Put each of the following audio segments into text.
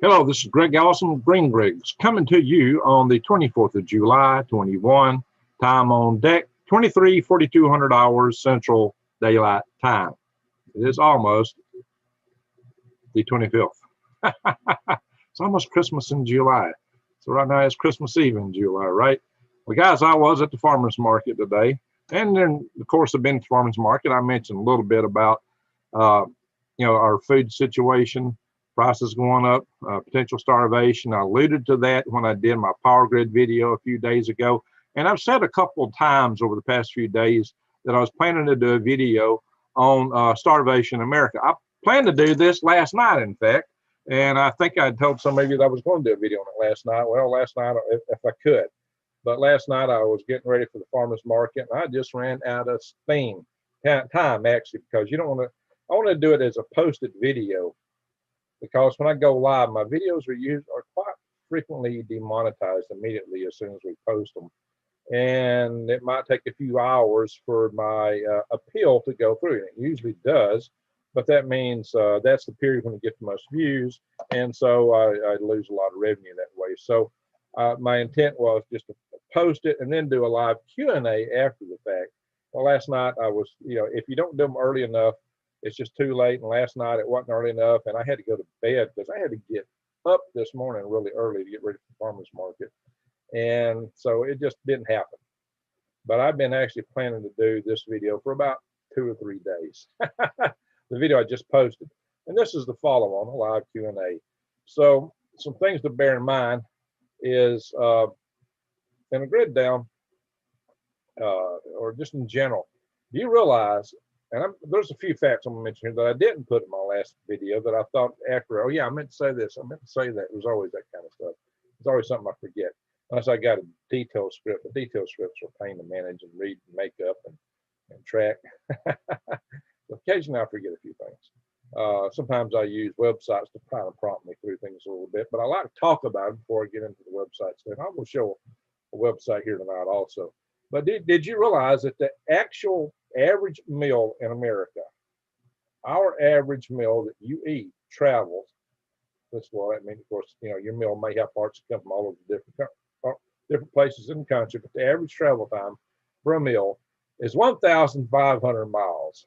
Hello, this is Greg Allison, Green Griggs, coming to you on the 24th of July, 21. Time on deck, 4,200 hours Central Daylight Time. It is almost the 25th. It's almost Christmas in July. So right now it's Christmas Eve in July, right? Well, guys, I was at the farmer's market today. And then, of course, I've been to the farmer's market. I mentioned a little bit about, our food situation. Prices going up, potential starvation. I alluded to that when I did my power grid video a few days ago. And I've said a couple of times over the past few days that I was planning to do a video on starvation in America. I planned to do this last night, in fact. And I think I told some of you that I was going to do a video on it last night. Well, last night, if I could. But last night I was getting ready for the farmer's market, and I just ran out of steam, time actually, because you don't want to, I want to do it as a posted video. Because when I go live, my videos are quite frequently demonetized immediately as soon as we post them. And it might take a few hours for my appeal to go through. And it usually does, but that means that's the period when you get the most views. And so I lose a lot of revenue that way. So my intent was just to post it and then do a live Q&A after the fact. Well, last night I was, if you don't do them early enough, it's just too late. And last night it wasn't early enough, and I had to go to bed because I had to get up this morning really early to get ready for the farmer's market. And so it just didn't happen. But I've been actually planning to do this video for about 2 or 3 days. The video I just posted. And this is the follow-on, a live Q&A. So some things to bear in mind is in a grid down, or just in general, do you realize, and there's a few facts I'm going to mention here that I didn't put in my last video that I thought after, oh yeah, I meant to say this, I meant to say that. There's always that kind of stuff. It's always something I forget. Unless I got a detailed script. The detailed scripts are a pain to manage and read and make up and track. Occasionally I forget a few things. Sometimes I use websites to kind of prompt me through things a little bit, but I like to talk about it before I get into the website stuff. I will show a website here tonight also. But did you realize that the actual average meal in America, our average meal that you eat travels, that's what I mean, of course, your meal may have parts that come from all over different places in the country, but the average travel time for a meal is 1,500 miles.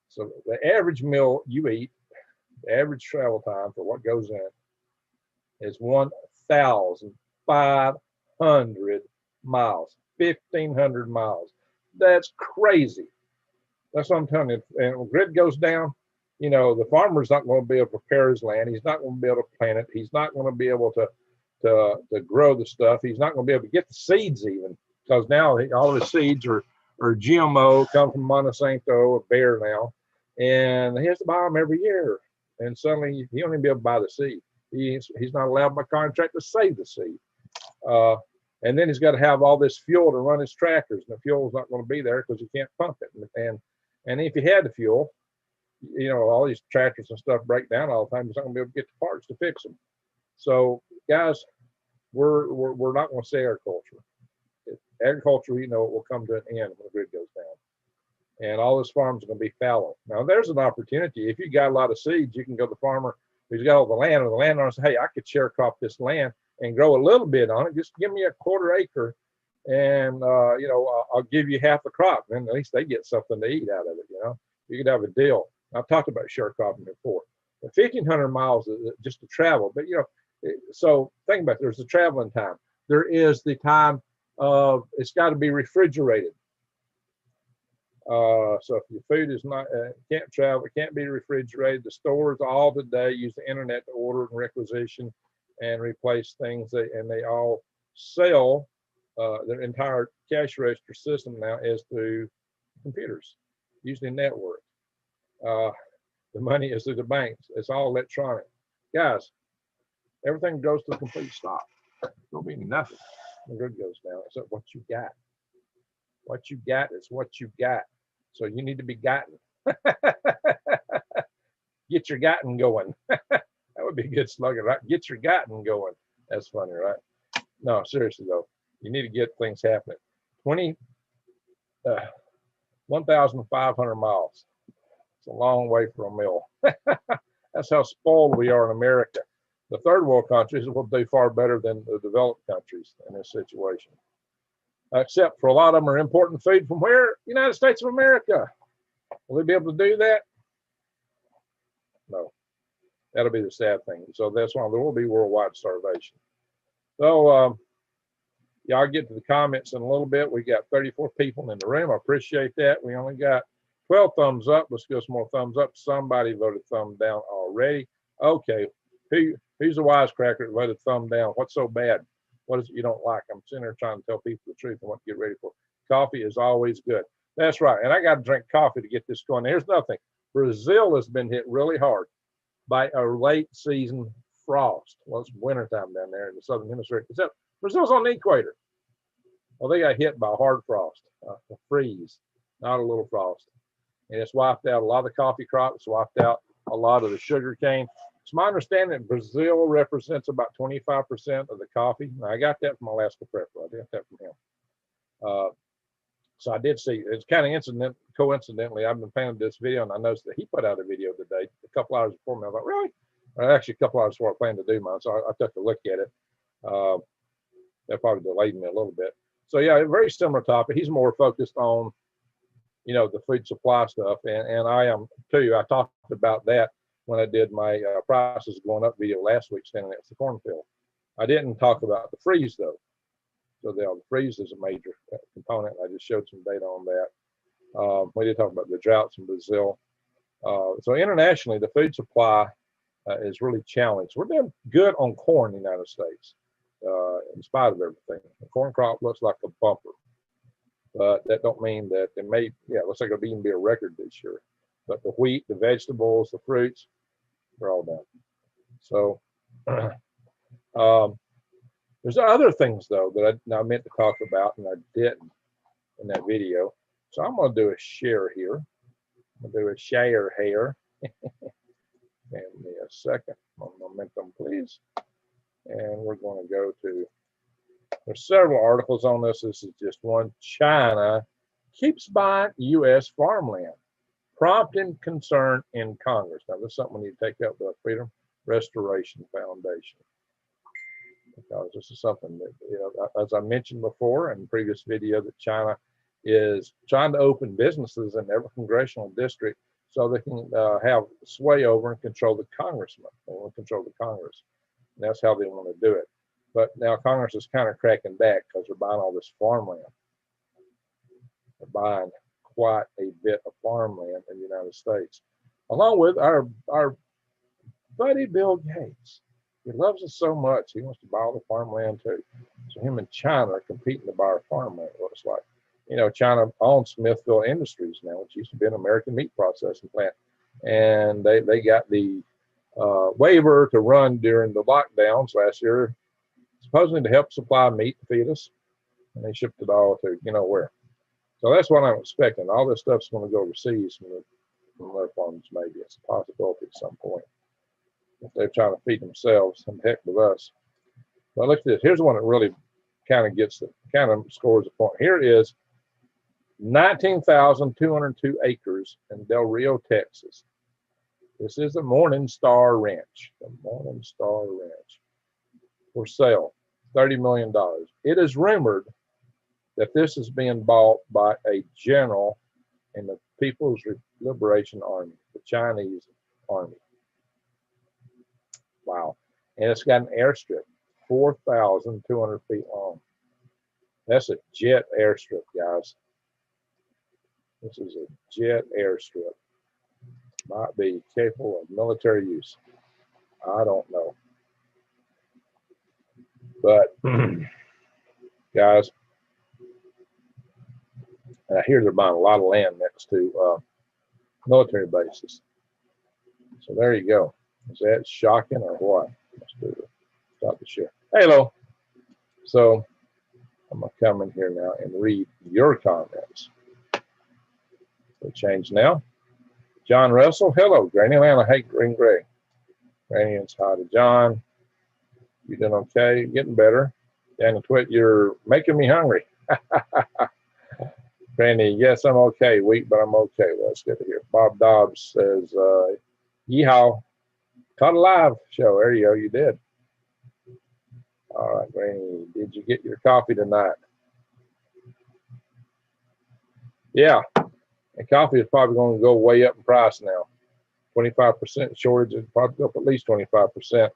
So the average meal you eat, the average travel time for what goes in is 1,500 miles, 1,500 miles. That's crazy. That's what I'm telling you. And when grid goes down, the farmer's not going to be able to prepare his land. He's not going to be able to plant it. He's not going to be able to grow the stuff. He's not going to be able to get the seeds even, because now all of his seeds are GMO, come from Monsanto, a Bayer now, and he has to buy them every year. And suddenly he won't even be able to buy the seed. He's not allowed by contract to save the seed. And then he's got to have all this fuel to run his tractors, and the fuel is not going to be there because he can't pump it. And if he had the fuel, all these tractors and stuff break down all the time. He's not going to be able to get the parts to fix them. So, guys, we're not going to say agriculture. Agriculture, it will come to an end when the grid goes down, and all this farms are going to be fallow. Now, there's an opportunity. If you got a lot of seeds, you can go to the farmer who's got all the land, and the landowner say, "Hey, I could share crop this land and grow a little bit on it. Just give me a 1/4 acre, and I'll give you half a crop. And at least they get something to eat out of it. You could have a deal." I've talked about sharecropping before. But 1,500 miles is just to travel. But so think about it. There's the traveling time. There is the time of it's got to be refrigerated. So if your food is not can't travel, it can't be refrigerated. The stores all today use the internet to order and requisition and replace things, and they all sell. Their entire cash register system now is through computers, usually network. The money is through the banks. It's all electronic. Guys, everything goes to a complete stop. There'll be nothing. The grid goes down except what you got. What you got is what you got. So you need to be gotten. Get your gotten going. That would be a good slogan, right? Get your gotten going. That's funny, right? No, seriously though, you need to get things happening. 1,500 miles. It's a long way for a mill. That's how spoiled we are in America. The third world countries will do far better than the developed countries in this situation. Except for a lot of them are importing food from where? United States of America. Will they be able to do that? No. That'll be the sad thing. So that's why there will be worldwide starvation. So yeah, I'll get to the comments in a little bit. We got 34 people in the room. I appreciate that. We only got 12 thumbs up. Let's give us more thumbs up. Somebody voted thumb down already. Okay. Who's the wisecracker that voted thumb down? What's so bad? What is it you don't like? I'm sitting there trying to tell people the truth and what to get ready for. Coffee is always good. That's right. And I got to drink coffee to get this going. There's nothing. Brazil has been hit really hard by a late season frost. Well, it's wintertime down there in the southern hemisphere. Except Brazil's on the equator. Well, they got hit by a hard frost, a freeze, not a little frost. And it's wiped out a lot of the coffee crop. It's wiped out a lot of the sugar cane. It's my understanding that Brazil represents about 25% of the coffee. Now, I got that from Alaska Prepper. I got that from him. So I did see, it's kind of coincidentally, I've been planning this video and I noticed that he put out a video today, a couple hours before me. I was like, really? Actually, a couple hours before I planned to do mine. So I took a look at it. That probably delayed me a little bit. So yeah, a very similar topic. He's more focused on, the food supply stuff. And I am too. I talked about that when I did my prices going up video last week, standing at the cornfield. I didn't talk about the freeze though. So the freeze is a major component. I just showed some data on that. We did talk about the droughts in Brazil. So internationally, the food supply is really challenged. We're doing good on corn in the United States, in spite of everything. The corn crop looks like a bumper, but that don't mean that it may, looks like it'll even be a record this year. But the wheat, the vegetables, the fruits, they're all down. So there's other things though that I meant to talk about and I didn't in that video. So I'm going to do a share here. I'm going to do a share here. Give me a second. Momentum, please. And we're going to go to, there's several articles on this. This is just one. China keeps buying U.S. farmland, prompting concern in Congress. Now, this is something we need to take up with the Freedom Restoration Foundation. Because this is something that, as I mentioned before in the previous video, that China is trying to open businesses in every congressional district so they can have sway over and control the congressman. They want to control the Congress. And that's how they want to do it. But now Congress is kind of cracking back because they're buying all this farmland. They're buying quite a bit of farmland in the United States, along with our buddy Bill Gates. He loves us so much, he wants to buy all the farmland too. So him and China are competing to buy our farmland, it looks like. China owns Smithville Industries now, which used to be an American meat processing plant. And they got the waiver to run during the lockdowns last year, supposedly to help supply meat to feed us. And they shipped it all to, where. So that's what I'm expecting. All this stuff's going to go overseas from their farms, maybe. It's a possibility at some point. If they're trying to feed themselves, and heck with us. But look at this. Here's one that really kind of scores a point. Here it is, 19,202 acres in Del Rio, Texas. This is the Morning Star Ranch. The Morning Star Ranch. For sale, $30 million. It is rumored that this is being bought by a general in the People's Liberation Army, the Chinese Army. Wow. And it's got an airstrip, 4,200 feet long. That's a jet airstrip, guys. This is a jet airstrip. Might be capable of military use. I don't know. But, guys, and I hear they're buying a lot of land next to military bases. So there you go. Is that shocking or what? Let's do it. Stop the share. Hello. So I'm going to come in here now and read your comments. So change now. John Russell. Hello, Granny Atlanta. Hey, Green Gray. Granny and hi to John. You doing okay? Getting better. Daniel Twit, you're making me hungry. Granny, yes, I'm okay. Weak, but I'm okay. Well, that's good to hear. Bob Dobbs says, yeehaw. Caught a live show. There you go. You did. All right, Granny. Did you get your coffee tonight? Yeah. And coffee is probably going to go way up in price now. 25% shortage is probably up at least 25%.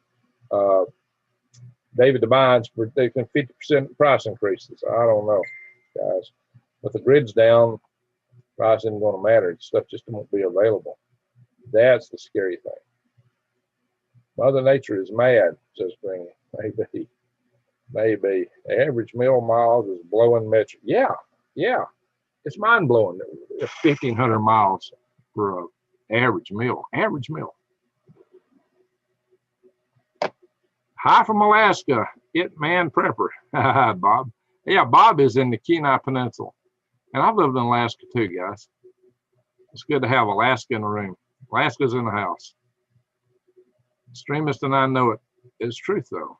David Devine's predicting 50% price increases. I don't know, guys. With the grids down, price isn't going to matter. Stuff just won't be available. That's the scary thing. Mother Nature is mad, says Green. Maybe. Maybe. The average mill miles is blowing metric. Yeah, yeah. It's mind blowing. 1,500 miles for an average mill. Average mill. Hi from Alaska. It man prepper. Bob. Yeah, Bob is in the Kenai Peninsula. And I've lived in Alaska too, guys. It's good to have Alaska in the room. Alaska's in the house. Extremist and I know it. It's truth though.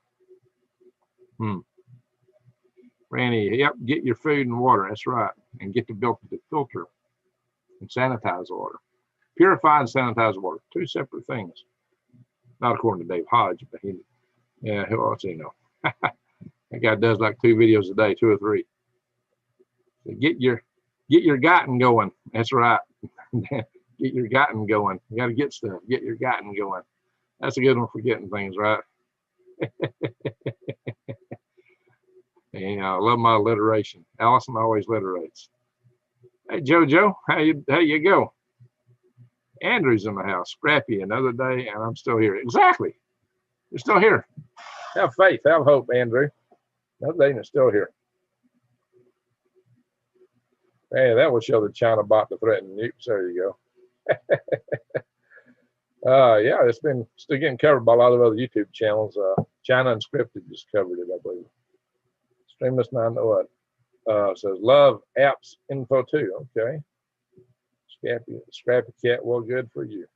Randy, yep, get your food and water. That's right. And get the filter and sanitize water. Purify and sanitize water. Two separate things. Not according to Dave Hodge, but yeah, who else do you know? That guy does like 2 videos a day, 2 or 3. So get your gotten going. That's right. Get your gotten going. You got to get stuff. Get your gotten going. That's a good one for getting things, right? And I love my alliteration. Allison always alliterates. Hey Jojo, how you go? Andrew's in the house. Scrappy another day, and I'm still here. Exactly. You're still here. Have faith. Have hope, Andrew. Another day, and you're still here. Hey, that will show the China bot to threaten nukes. There you go. Yeah, it's been still getting covered by a lot of other YouTube channels. China Unscripted just covered it, I believe. Streamless 9 know what? Says love apps info too. Okay. Scrappy cat, well, good for you.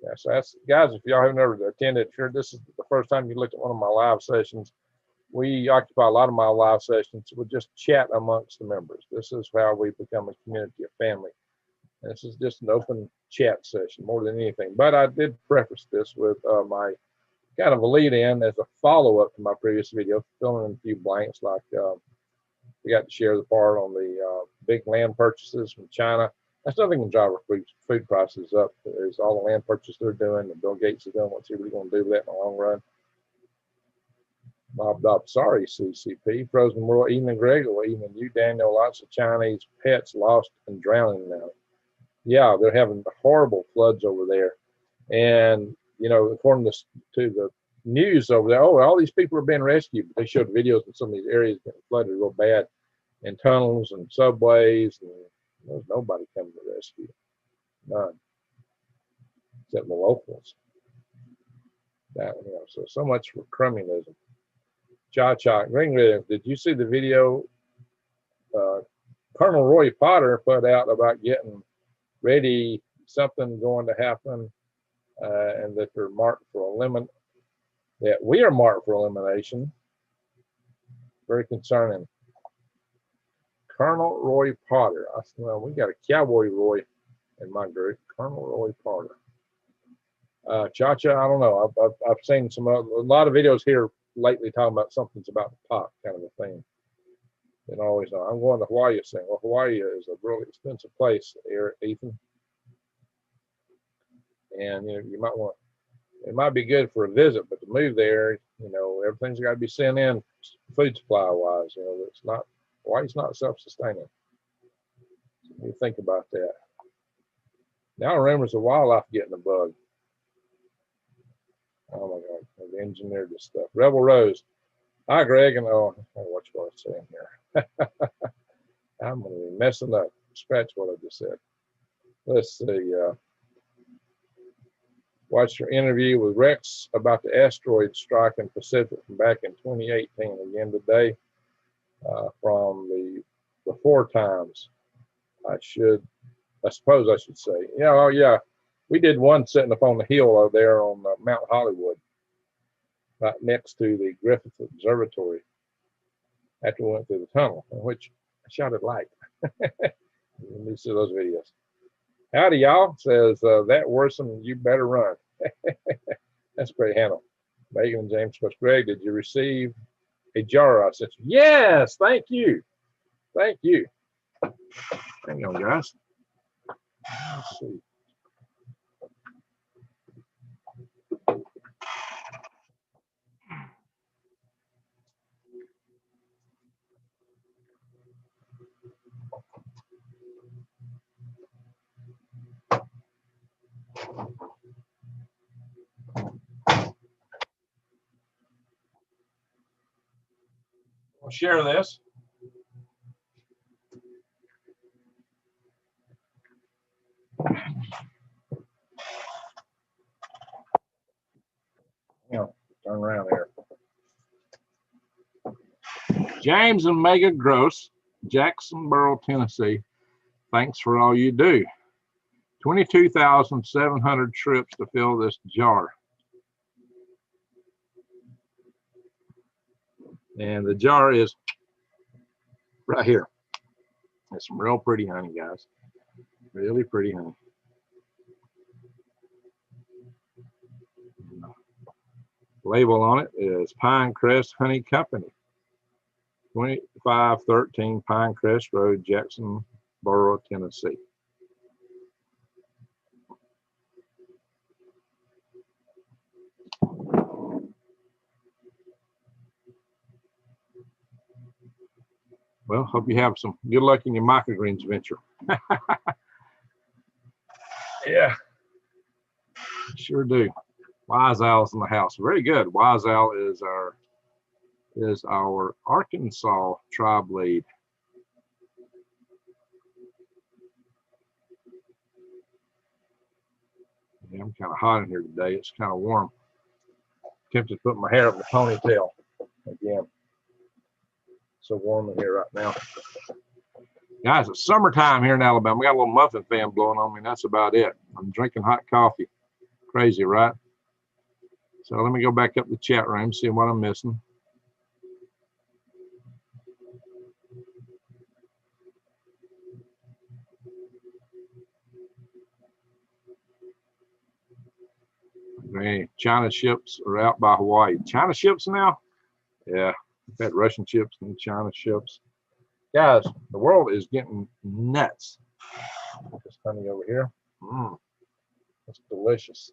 Yeah, so that's, guys, if y'all have never attended, if this is the first time you looked at one of my live sessions, we occupy a lot of my live sessions with just chat amongst the members. This is how we become a community, a family. And this is just an open chat session more than anything. But I did preface this with my kind of a lead in as a follow-up to my previous video, filling in a few blanks, like we got to share the part on the big land purchases from China. That's nothing can drive our food prices up. There's all the land purchases they're doing, and Bill Gates is doing. What's he really going to do with that in the long run? Bob, sorry, CCP. Frozen World, evening, Greg, or evening, you, Daniel. Lots of Chinese pets lost and drowning now. Yeah, they're having horrible floods over there. And, you know, according to the news over there, oh, all these people are being rescued. But they showed videos of some of these areas getting flooded real bad, in tunnels and subways, and there's nobody coming to rescue. None. Except the locals. That, you know, so much for communism. Cha-cha. Ringrid, did you see the video Colonel Roy Potter put out about getting ready, something going to happen, and that they're marked for that we are marked for elimination? Very concerning. Colonel Roy Potter. Well, we got a Cowboy Roy in my group. Colonel Roy Potter. Cha-cha, I don't know. I've seen a lot of videos here lately talking about something's about to pop, kind of a thing. And always know. I'm going to Hawaii soon. Well, Hawaii is a really expensive place, Ethan. And you know, you might want. It might be good for a visit, but to move there, you know, everything's got to be sent in food supply wise. You know, it's not. Hawaii's not self-sustaining. So you think about that. Now remembers the wildlife getting a bug. Oh my God, I've engineered this stuff. Rebel Rose. Hi, Greg, and oh, watch what I'm saying here. I'm going to be messing up. Scratch what I just said. Let's see. Watched your interview with Rex about the asteroid strike in Pacific from back in 2018. Again today, from the before times. I suppose I should say. Yeah, oh yeah. We did one sitting up on the hill over there on Mount Hollywood, right next to the Griffith Observatory, after we went through the tunnel, in which I shouted light. You see those videos. Howdy, y'all. Says, that worsen, you better run. That's great, Hannah. Megan and James Coach Greg, did you receive a jar I sent you? Yes, thank you. Thank you. Hang on, guys. Let's see. I'll share this. Turn around here. James and Megan Gross, Jacksonboro, Tennessee. Thanks for all you do. 22,700 trips to fill this jar. And the jar is right here. It's some real pretty honey, guys. Really pretty honey. Label on it is Pinecrest Honey Company, 2513 Pinecrest Road, Jacksonboro, Tennessee. Well, hope you have some good luck in your microgreens venture. Yeah, sure do. Wise Owl's in the house. Very good. Wise Owl is our Arkansas tribe lead. Yeah, I'm kind of hot in here today. It's kind of warm. Tempted to put my hair up in a ponytail again. So warm in here right now. Guys, it's summertime here in Alabama. We got a little muffin fan blowing on me, and that's about it. I'm drinking hot coffee. Crazy, right? So let me go back up the chat room, see what I'm missing. Hey, China ships are out by Hawaii. China ships now? Yeah, we've had Russian ships and China ships. Guys, the world is getting nuts. This honey over here. That's delicious.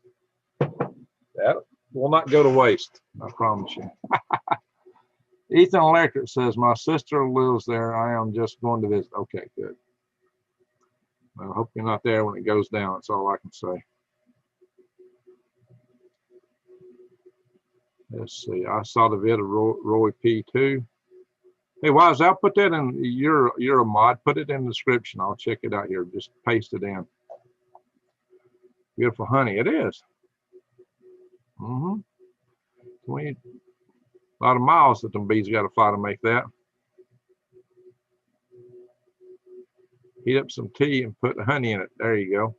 That will not go to waste, I promise you. Ethan Electric says, my sister lives there. I am just going to visit. Okay, good. Well, I hope you're not there when it goes down. That's all I can say. Let's see. I saw the vid of Roy P too. Hey, Wise, I'll put that in. You're a mod. Put it in the description. I'll check it out here. Just paste it in. Beautiful honey. It is. A lot of miles that them bees got to fly to make that. Heat up some tea and put the honey in it. There you go.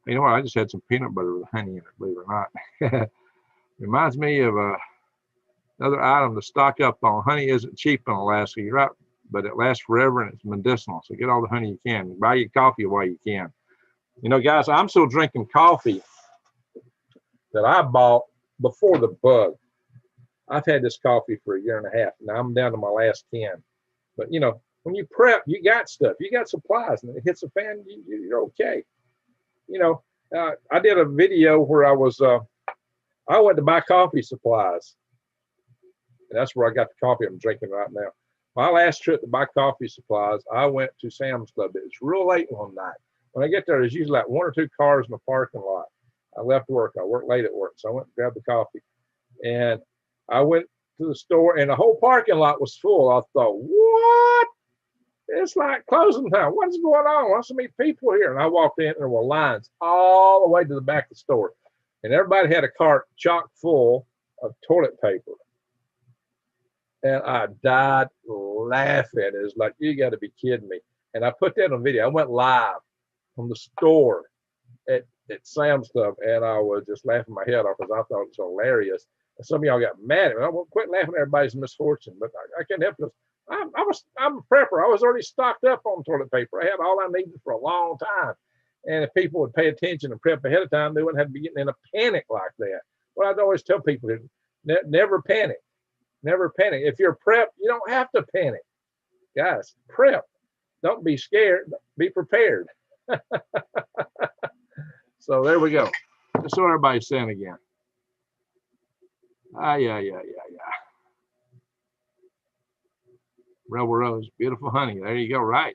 You know what? I just had some peanut butter with honey in it, believe it or not. Reminds me of another item to stock up on. Honey isn't cheap in Alaska, you're right, but it lasts forever and it's medicinal. So get all the honey you can. Buy your coffee while you can. You know, guys, I'm still drinking coffee that I bought before the bug. I've had this coffee for 1.5 years. Now I'm down to my last can. But, you know, when you prep, you got stuff. You got supplies, and it hits a fan, you're okay. You know, I did a video where I went to buy coffee supplies. And that's where I got the coffee I'm drinking right now. My last trip to buy coffee supplies, I went to Sam's Club. It was real late one night. When I get there, there's usually like 1 or 2 cars in the parking lot. I left work. I worked late at work, so I went and grabbed the coffee. And I went to the store, and the whole parking lot was full. I thought, what? It's like closing time. What is going on? Why so many people here? And I walked in, and there were lines all the way to the back of the store. And everybody had a cart chock full of toilet paper. And I died laughing. It was like, you got to be kidding me. And I put that on video. I went live from the store at Sam's Club, and I was just laughing my head off because I thought it was hilarious. And some of y'all got mad at me. I won't quit laughing at everybody's misfortune, but I can't help it. I'm a prepper. I was already stocked up on toilet paper. I had all I needed for a long time. And if people would pay attention and prep ahead of time, they wouldn't have to be getting in a panic like that. Well, I'd always tell people, never panic. Never panic. If you're prepped, you don't have to panic. Guys, prep. Don't be scared. Be prepared. So there we go. That's what everybody's saying again. Yeah. Rebel Rose, beautiful honey. There you go. Right.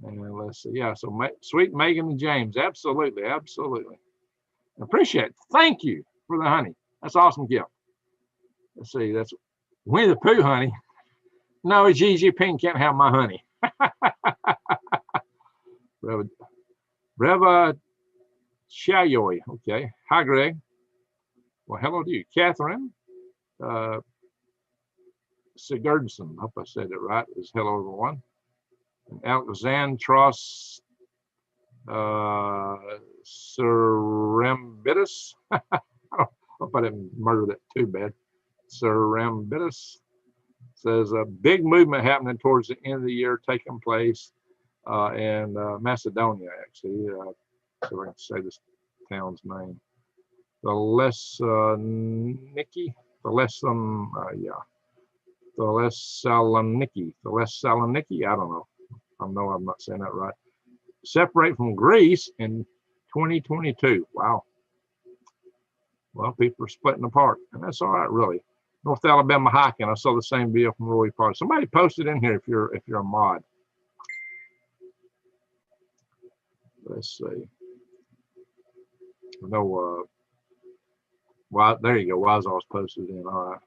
And let's see. Yeah. So sweet Megan and James. Absolutely. Absolutely. Appreciate it. Thank you for the honey. That's an awesome gift. Let's see. That's Winnie the Pooh honey. No, Xi Jinping can't have my honey. Reva Chayoy. Okay. Hi, Greg. Well, hello to you. Catherine Sigurdsson. I hope I said it right. Is hello, everyone. And Alexandros Serembitis. I hope I didn't murder that too bad. Serembitis says a big movement happening towards the end of the year taking place in Macedonia, actually. So I can say this town's name. The Thessaloniki, I don't know. I know I'm not saying that right. Separate from Greece in 2022. Wow. Well, people are splitting apart, and that's all right, really. North Alabama hiking. I saw the same video from Roy Park. Somebody posted in here if you're a mod. Let's see. No. Well, there you go. Wazaw's posted in. All right.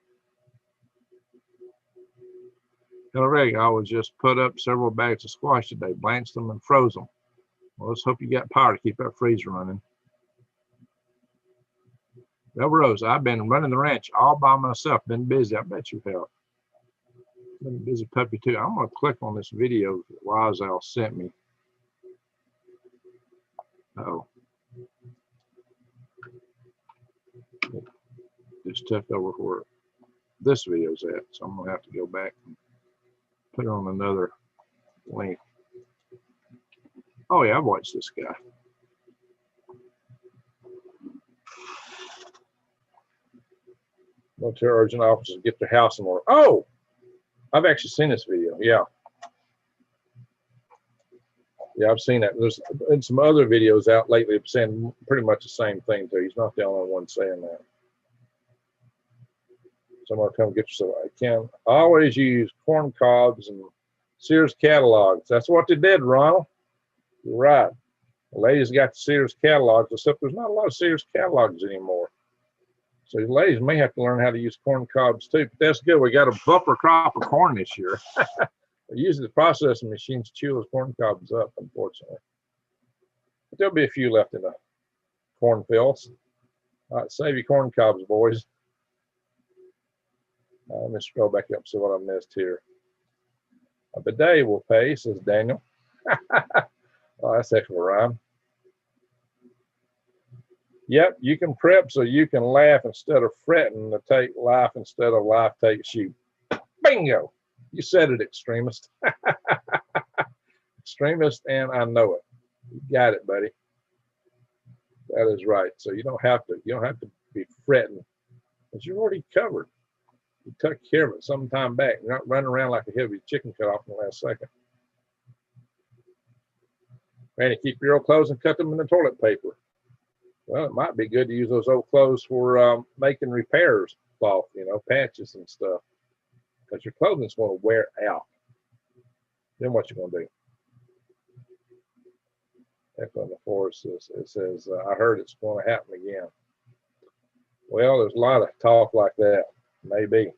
Hello, Greg. I was just put up several bags of squash today, blanched them and froze them. Well, let's hope you got power to keep that freezer running. Rebel Rose, I've been running the ranch all by myself. Been busy. I bet you have. Been a busy puppy too. I'm gonna click on this video that Wazaw sent me. Oh, just took over where this video's at, so I'm gonna have to go back and put it on another link. Oh yeah, I've watched this guy. Military urgent officers get their house in order. Oh, I've actually seen this video. Yeah, I've seen that. There's been some other videos out lately saying pretty much the same thing too. He's not the only one saying that. Someone come get yourself. I can always use corn cobs and Sears catalogs. That's what they did, Ronald. You're right. The ladies got the Sears catalogs, except there's not a lot of Sears catalogs anymore. So the ladies may have to learn how to use corn cobs too. But that's good. We got a bumper crop of corn this year. Usually the processing machines chew those corn cobs up, unfortunately. But there'll be a few left in the cornfields. All right, save your corn cobs, boys. Let me scroll back up and see what I missed here. A bidet will pay, says Daniel. Oh, that's heck of a rhyme. Yep, you can prep so you can laugh instead of fretting to take life instead of life takes you. Bingo! You said it, extremist. Extremist, and I know it. You got it, buddy. That is right. So you don't have to be fretting, because you're already covered. You took care of it some time back. You're not running around like a heavy chicken cut off in the last second. Randy, keep your old clothes and cut them in the toilet paper. Well, it might be good to use those old clothes for making repairs, cloth, patches and stuff, because your clothing's going to wear out. Then what you going to do? Echo in the forest it says, I heard it's going to happen again. Well, there's a lot of talk like that. Maybe.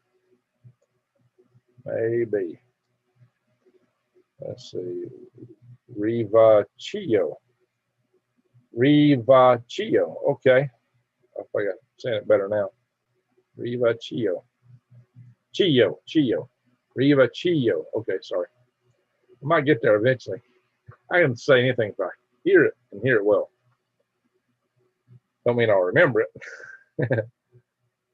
Let's see. Rivachio. Okay. I think I'm saying it better now. Rivachio. Chio. Rivachio. Okay, sorry. I might get there eventually. I can say anything if I hear it and hear it well. Don't mean I'll remember it.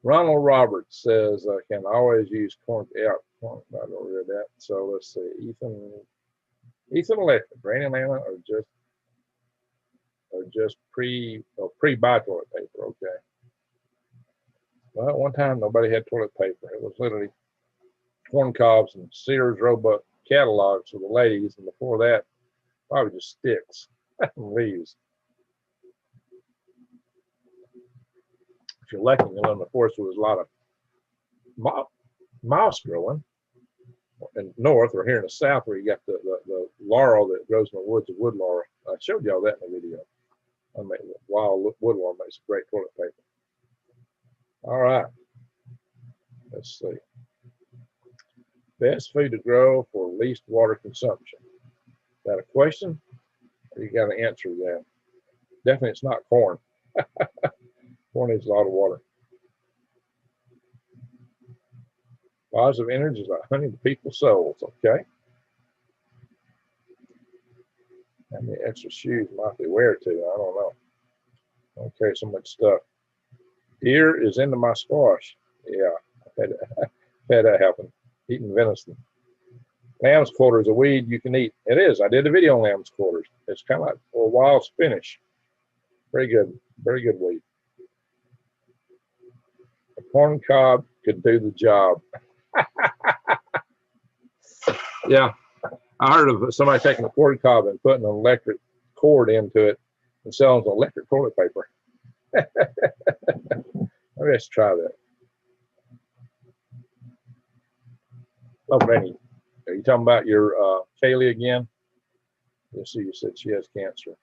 Ronald Roberts says I can always use corn. Yeah, corn. I don't read that. So let's see. Ethan Electric, Rain Atlanta, or just just pre-buy toilet paper. Okay. Well, at one time nobody had toilet paper. It was literally corn cobs and Sears Roebuck catalogs for the ladies, and before that, probably just sticks and leaves. If you're lucky, you know, of course, there was a lot of moss growing in north or here in the south, where you got the laurel that grows in the woods of wood laurel. I showed y'all that in the video. I mean, wild wood laurel makes a great toilet paper. All right, let's see. Best food to grow for least water consumption. Is that a question? Or you got to answer that? Definitely, it's not corn. Corn needs a lot of water. Positive energy is like honey to people's souls. Okay. How many extra shoes might they wear to? I don't know. Okay, so much stuff. Deer is into my squash. Yeah, I've had that happen. Eating venison. Lamb's quarter is a weed you can eat. It is. I did a video on lamb's quarters. It's kind of like a wild spinach. Very good weed. A corn cob could do the job. Yeah, I heard of somebody taking a corn cob and putting an electric cord into it and selling electric toilet paper. Maybe let's try that. Oh, Benny, are you talking about your Kaylee again? Yes, you said she has cancer.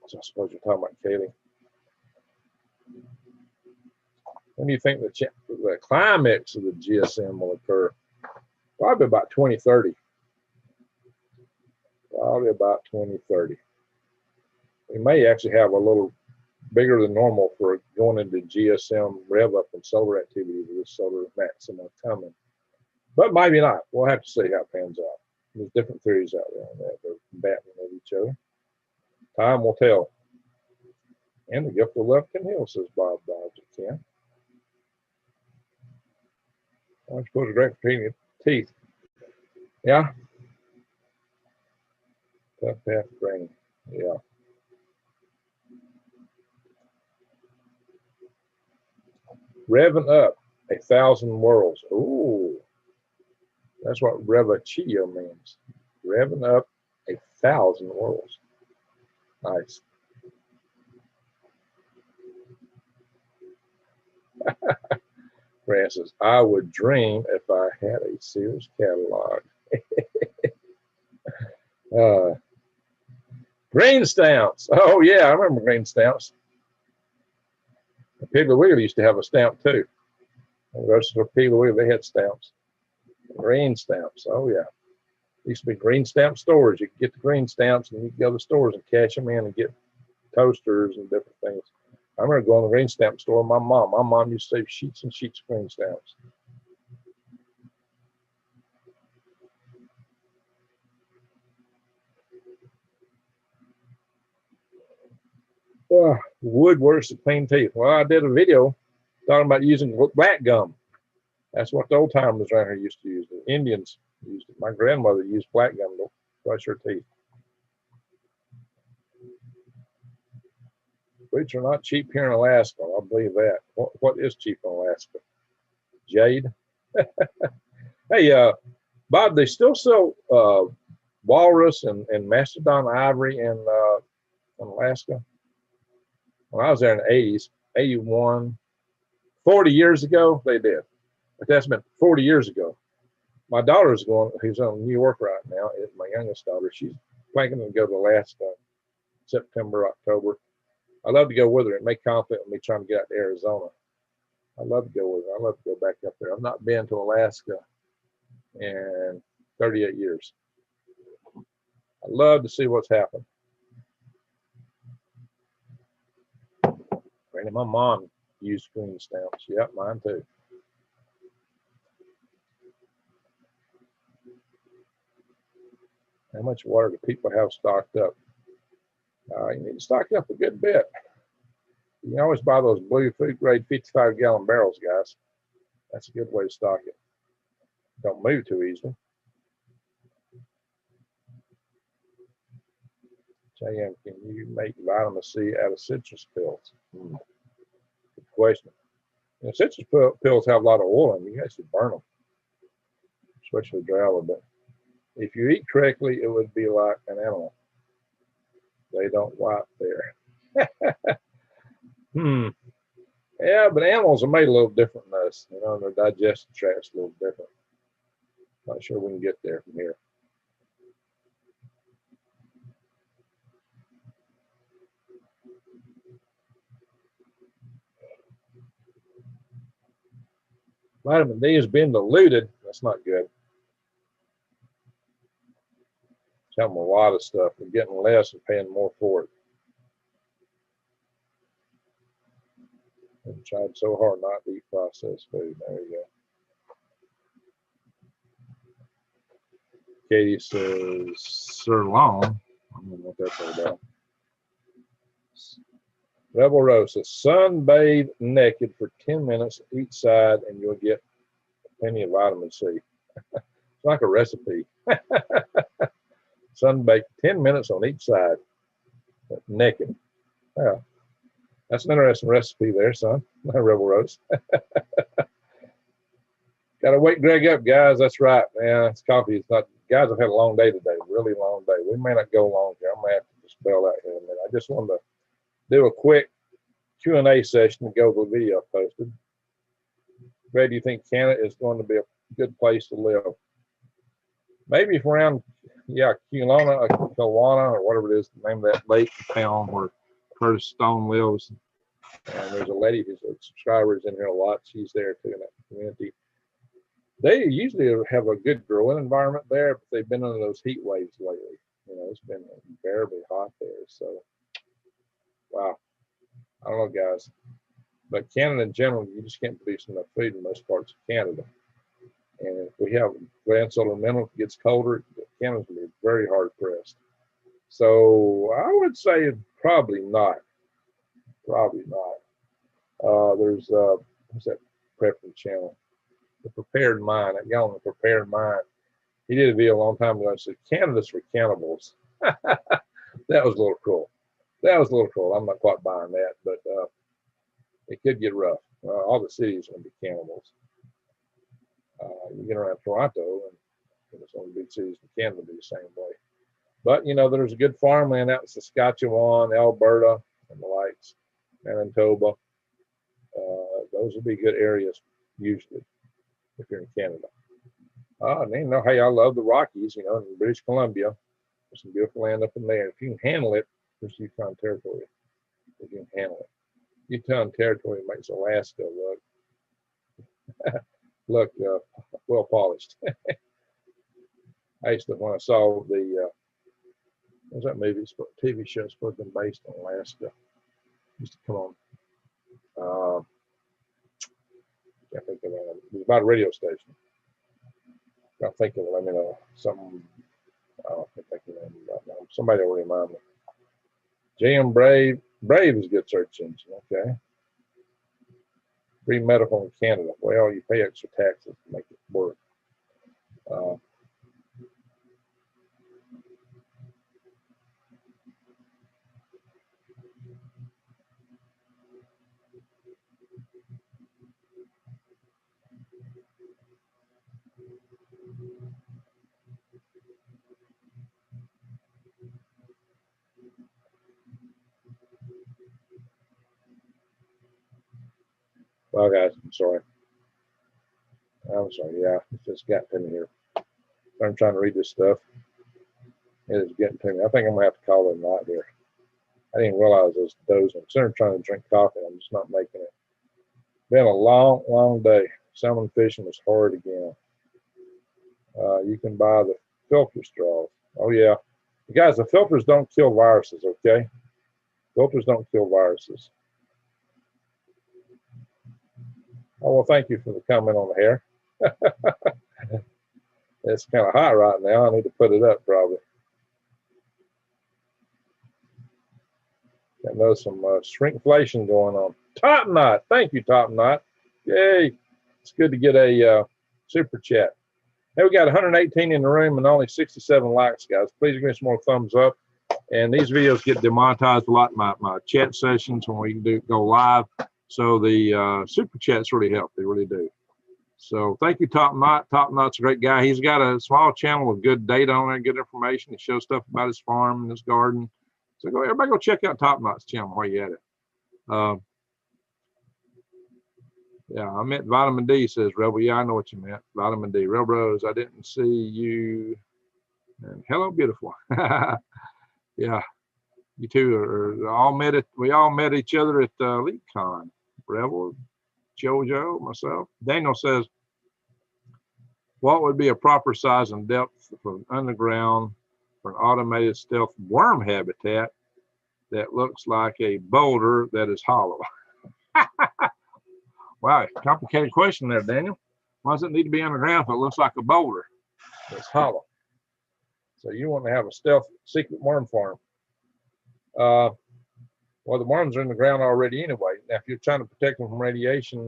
So I suppose you're talking about Kaylee. When do you think the climax of the GSM will occur? Probably about 2030. Probably about 2030. We may actually have a little bigger than normal for going into GSM rev up and solar activity with this solar maxima coming. But maybe not. We'll have to see how it pans out. There's different theories out there on that. They're combating with each other. Time will tell. And the gift of love can heal, says Bob Dodge. It can. I'm supposed to drink for cleaning teeth. Yeah. Tough path to training. Yeah. Revving up 1,000 worlds. Ooh. That's what Revachio means. Revving up 1,000 worlds. Nice. Francis, I would dream if I had a Sears catalog. Green stamps. Oh, yeah, I remember green stamps. Piggly Wiggly used to have a stamp, too. The rest of the Piggly Wiggly, they had stamps. Green stamps. Oh, yeah. Used to be green stamp stores. You could get the green stamps and you could go to the stores and cash them in and get toasters and different things. I remember going to the green stamp store with my mom. My mom used to save sheets and sheets of green stamps. Wood works to clean teeth. Well, I did a video talking about using black gum. That's what the old timers around here used to use. The Indians used it. My grandmother used black gum to brush her teeth. Boots are not cheap here in Alaska. I believe that. What is cheap in Alaska? Jade. Hey, Bob, they still sell walrus and mastodon ivory in Alaska. When I was there in the 80s, 81, 40 years ago, they did. But that's been 40 years ago. My daughter's going, who's in New York right now, my youngest daughter, she's planning to go to Alaska September, October. I'd love to go with her. It may conflict with me trying to get out to Arizona. I'd love to go with her. I'd love to go back up there. I've not been to Alaska in 38 years. I'd love to see what's happened. Granny, my mom used green stamps. Yep, mine too. How much water do people have stocked up? You need to stock up a good bit. You can always buy those blue food grade 55-gallon barrels, guys. That's a good way to stock it. Don't move too easily. JM, can you make vitamin C out of citrus pills? Good question. You know, citrus pills have a lot of oil in them. You actually burn them, especially dry a little bit. If you eat correctly, it would be like an animal. They don't wipe there. Yeah, but animals are made a little different than us. You know, their digestive tract's a little different. Not sure we can get there from here. Vitamin D has been diluted. That's not good. Tell them a lot of stuff. We're getting less and paying more for it. I've tried so hard not to eat processed food. There you go. Katie says, Sir Long. I don't know what that's all about. Rebel Rose says, sunbathe naked for 10 minutes each side and you'll get plenty of vitamin C. It's like a recipe. Sunbake 10 minutes on each side, naked. Yeah, that's an interesting recipe there, son. Rebel Rose. Got to wake Greg up, guys. That's right, man. It's coffee. It's not. Guys have had a long day today. Really long day. We may not go long here. I'm gonna have to just bail out here in a minute. I just wanted to do a quick Q&A session and go over the video I posted. Greg, do you think Canada is going to be a good place to live? Maybe if around, yeah, Kelowna or whatever it is, the name of that lake town where Curtis Stone lives. And there's a lady who's a subscriber in here a lot. She's there too in that community. They usually have a good growing environment there, but they've been under those heat waves lately. You know, it's been unbearably hot there. So, wow. I don't know, guys. But Canada in general, you just can't produce enough food in most parts of Canada. And if we have grand solar minimum, it gets colder, Canada's going to be very hard pressed. So I would say probably not. Probably not. There's, what's that preference channel? The Prepared Mind. That guy on The Prepared Mind, he did a video a long time ago and said, Canada's for cannibals. That was a little cruel. That was a little cruel. I'm not quite buying that, but it could get rough. All the cities are going to be cannibals. You get around Toronto, and some of the big cities in Canada be the same way. But, you know, there's a good farmland out in Saskatchewan, Alberta, and the likes, Manitoba. Those would be good areas, usually, if you're in Canada. And you know, hey, I love the Rockies, you know, in British Columbia. There's some beautiful land up in there. If you can handle it, there's Yukon Territory. If you can handle it. Yukon Territory makes Alaska look well polished. I used to, when I saw the what was that movie? TV show supposed to be based on Alaska. Used to come on. Can't think of it. It was about a radio station. Can't think of it. I mean, something. I don't think of it right now. Somebody will remind me. JM Brave. Brave is a good search engine. Okay. Free medical in Canada. Well, you pay extra taxes to make it work. Well, guys, I'm sorry. Yeah, it just got to me here. I'm trying to read this stuff. It is getting to me. I think I'm going to have to call it a night here. I didn't realize I was dozing. Instead of trying to drink coffee, I'm just not making it. Been a long, long day. Salmon fishing was hard again. You can buy the filter straws. Oh, yeah. Guys, the filters don't kill viruses, okay? Filters don't kill viruses. Oh, well, thank you for the comment on the hair. It's kind of hot right now. I need to put it up probably. I know some shrinkflation going on. Top Knot. Thank you, Top Knot. Yay. It's good to get a super chat. Hey, we got 118 in the room and only 67 likes, guys. Please give me some more thumbs up. And these videos get demonetized a lot in my chat sessions when we go live. So the super chats really help. They really do. So thank you, Top Knot. Top Knot's a great guy. He's got a small channel with good data on it, good information. He shows stuff about his farm and his garden. So everybody go check out Top Knot's channel while you're at it. Yeah, I meant vitamin D, says Rebel. Yeah, I know what you meant. Vitamin D. Rebel Rose, I didn't see you. And hello, beautiful. Yeah, you two are all met it. We all met each other at LeapCon. Rebel, JoJo, myself. Daniel says, what would be a proper size and depth from underground for an automated stealth worm habitat that looks like a boulder that is hollow? Wow, complicated question there, Daniel. Why does it need to be underground if it looks like a boulder that's hollow? So you want to have a stealth secret worm farm. Well, the worms are in the ground already anyway. Now, if you're trying to protect them from radiation,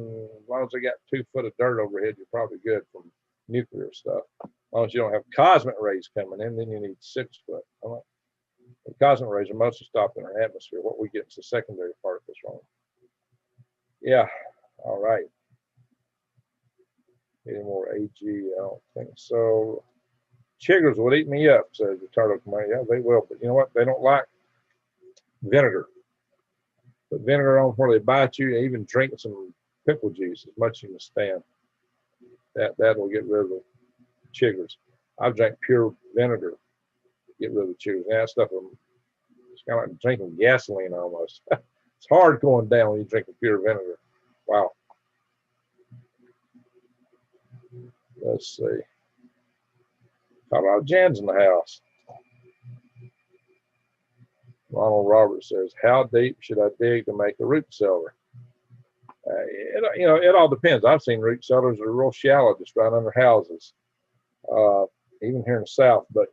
as long as they got 2 foot of dirt overhead, you're probably good from nuclear stuff. As long as you don't have cosmic rays coming in, then you need 6 foot. The cosmic rays are mostly stopped in our atmosphere. What we get is the secondary particles from them. Yeah, all right. Any more AG? I don't think so. Chiggers will eat me up, says the turtle commander. Yeah, they will, but you know what? They don't like vinegar. Put vinegar on where they bite you, and even drink some pickle juice as much as you can stand. That'll get rid of the chiggers. I've drank pure vinegar to get rid of the chiggers. Now, that stuff, it's kind of like drinking gasoline almost. It's hard going down when you drink pure vinegar. Wow. Let's see. Colorado Jan's in the house. Ronald Roberts says, how deep should I dig to make a root cellar? It all depends. I've seen root cellars that are real shallow, just right under houses, even here in the South. But,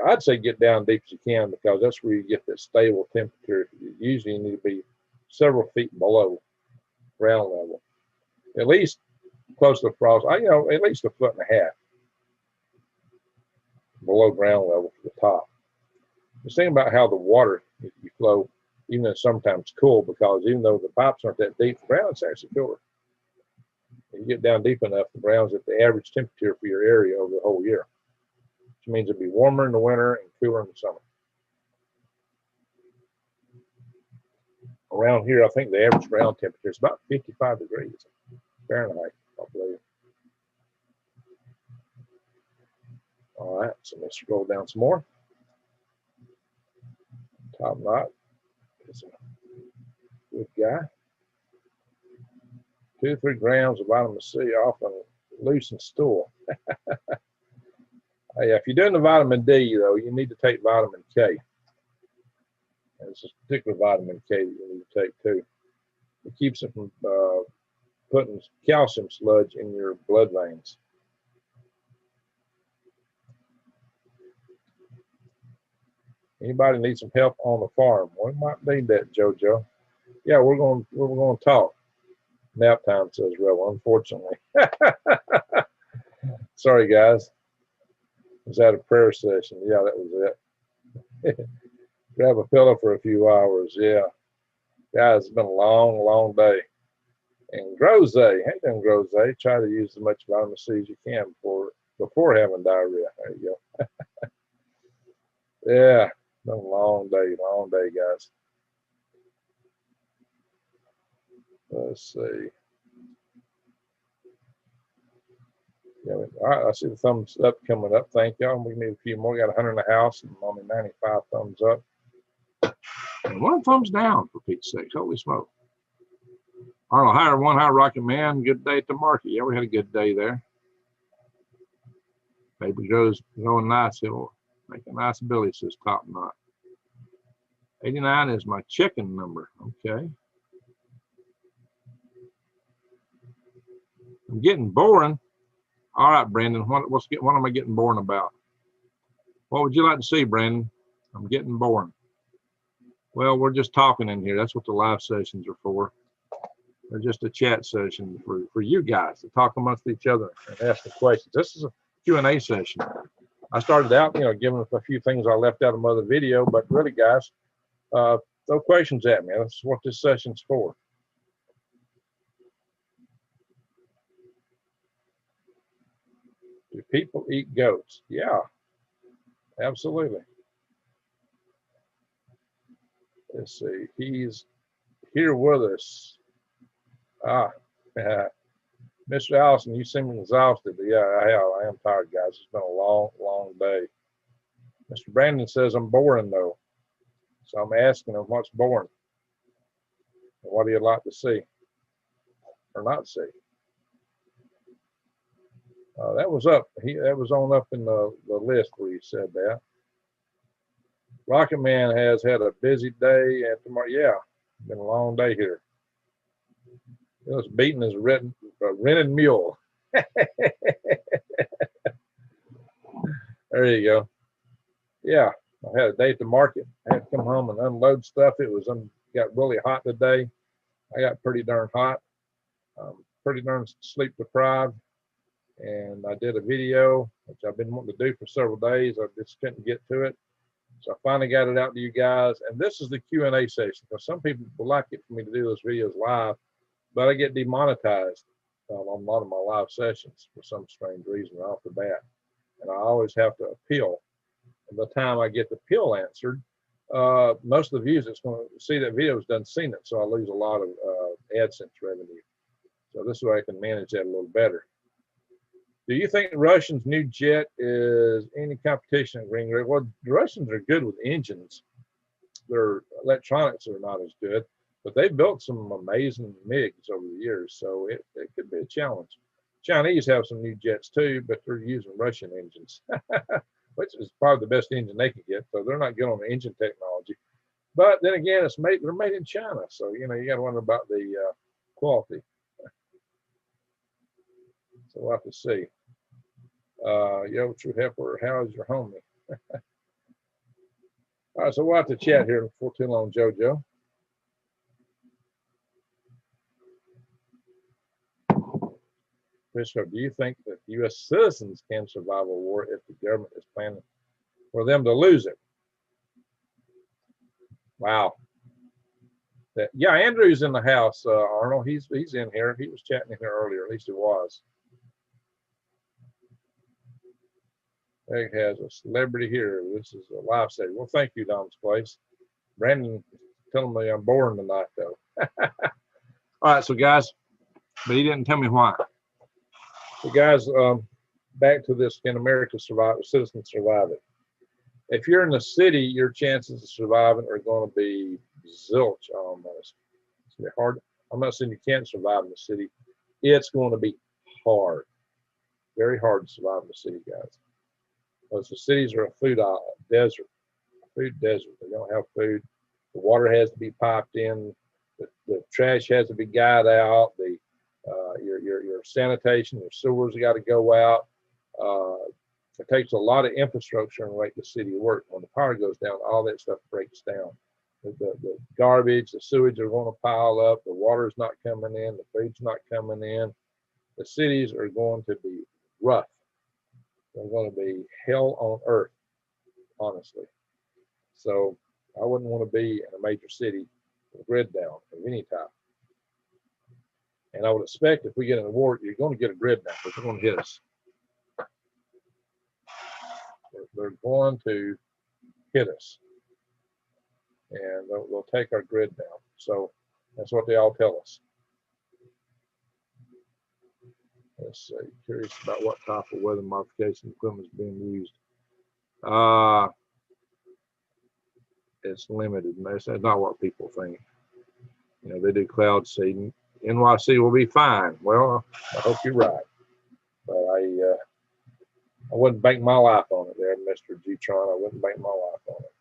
I'd say get down deep as you can, because that's where you get that stable temperature. Usually you need to be several feet below ground level, at least close to the frost. At least 1.5 feet below ground level to the top. Just think about how the water you flow, even in summertime, it's cool, because even though the pipes aren't that deep, the ground's actually cooler. If you get down deep enough, the ground's at the average temperature for your area over the whole year, which means it'll be warmer in the winter and cooler in the summer. Around here, I think the average ground temperature is about 55 degrees Fahrenheit, I believe. All right, so let's scroll down some more. Top Knot is a good guy. 2 to 3 grams of vitamin C often loosen stool. Hey, if you're doing the vitamin D, though, you need to take vitamin K. And it's a particular vitamin K that you need to take, too. It keeps it from putting calcium sludge in your blood veins. Anybody need some help on the farm? We might need that, JoJo. Yeah, we're going to talk. Nap time, says Rebel, unfortunately. Sorry, guys. Was that a prayer session? Yeah, that was it. Grab a pillow for a few hours. Yeah. Guys, it's been a long, long day. And Grose, hey then Grose, try to use as much vitamin C as you can before having diarrhea. There you go. Yeah, been a long day, guys. Let's see. Yeah, all right, I see the thumbs up coming up. Thank y'all. We need a few more. We got 100 in the house and only 95 thumbs up. And 1 thumbs down, for Pete's sake. Holy smoke. Arnold, higher Rocket Man. Good day at the market. Yeah, we had a good day there. Baby Joe's going nice. He'll make a nice billy, says Top Knot. 89 is my chicken number. Okay. I'm getting boring. All right, Brandon, what am I getting boring about? What would you like to see, Brandon? I'm getting boring. Well, we're just talking in here. That's what the live sessions are for. They're just a chat session for you guys to talk amongst each other and ask the questions. This is a Q&A session. I started out, giving a few things I left out of my other video, but really, guys, throw questions at me. That's what this session's for. Do people eat goats? Yeah, absolutely. Let's see. He's here with us. Mr. Allison, you seem exhausted. Yeah, I am tired, guys. It's been a long, long day. Mr. Brandon says I'm boring, though. So I'm asking him what's boring. And what do you like to see or not see? That was up. That was on up in the list where he said that. Rocket Man has had a busy day, and tomorrow, yeah, been a long day here. He was beating his rented mule. There you go. Yeah, I had a day at the market. I had to come home and unload stuff. It was got really hot today. I got pretty darn hot. Pretty darn sleep deprived. And I did a video, which I've been wanting to do for several days. I just couldn't get to it. So I finally got it out to you guys. And this is the Q&A session, because some people would like it for me to do those videos live, but I get demonetized on a lot of my live sessions for some strange reason off the bat. And I always have to appeal. And by the time I get the appeal answered, most of the views that's going to see that video doesn't seen it, so I lose a lot of AdSense revenue. So this way I can manage that a little better. Do you think the Russians' new jet is any competition at Green Rig? Well, the Russians are good with engines. Their electronics are not as good, but they've built some amazing MiGs over the years, so it could be a challenge. Chinese have some new jets too, but they're using Russian engines, which is probably the best engine they can get, so they're not good on the engine technology. But then again, they're made in China, so you got to wonder about the quality. So we'll have to see. Yo, True Heifer, how is your homie? All right, so we'll have to chat here before too long, JoJo. Christopher, do you think that U.S. citizens can survive a war if the government is planning for them to lose it? Wow. Yeah, Andrew's in the house, Arnold. He's in here. He was chatting in here earlier, at least he was. Greg has a celebrity here. This is a live setting. Well, thank you, Dom's Place. Brandon telling me I'm boring tonight, though. All right, so guys, but he didn't tell me why. So guys, back to this: can America survive? Citizens survive it? If you're in the city, your chances of surviving are going to be zilch almost. It's going to be hard. I'm not saying you can't survive in the city. It's going to be hard, very hard to survive in the city, guys. Because the cities are a food desert. Food desert. They don't have food. The water has to be piped in. The trash has to be guyed out. Your sanitation, your sewers got to go out. It takes a lot of infrastructure to make the city work. When the power goes down, all that stuff breaks down. The garbage, the sewage are going to pile up. The water's not coming in. The food's not coming in. The cities are going to be rough. They're going to be hell on earth, honestly. So I wouldn't want to be in a major city with a grid down of any type. And I would expect if we get in a war, you're going to get a grid down because they're going to hit us. They're going to hit us. And they'll take our grid down. So that's what they all tell us. Let's see. Curious about what type of weather modification equipment is being used. It's limited. That's not what people think. They do cloud seeding. NYC will be fine. Well, I hope you're right. But I wouldn't bank my life on it there, Mr. G-Tron. I wouldn't bank my life on it.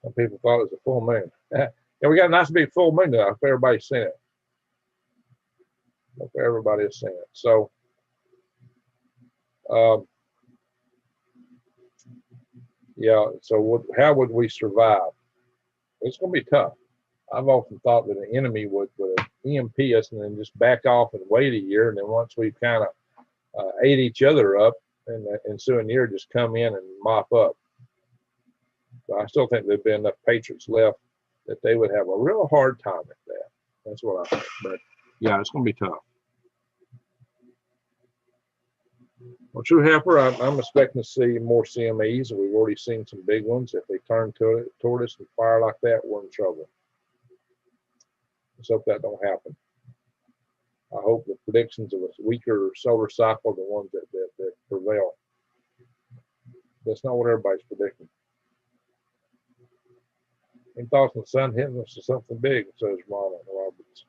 Some people thought it was a full moon. Yeah, we got a nice big full moon now. I hope everybody's seen it. Hope everybody has seen it. So, yeah, so how would we survive? It's going to be tough. I've often thought that an enemy would EMP us and then just back off and wait a year. And then once we've kind of ate each other up, in the ensuing year just come in and mop up. So I still think there'd be enough Patriots left that they would have a real hard time at that. That's what I think. But yeah, it's going to be tough. Well, True Heifer, I'm expecting to see more CMEs. We've already seen some big ones. If they turn toward us and fire like that, we're in trouble. Let's hope that don't happen. I hope the predictions of a weaker solar cycle are the ones that prevail. That's not what everybody's predicting. Any thoughts on the sun hitting us or something big, says Ronald Roberts.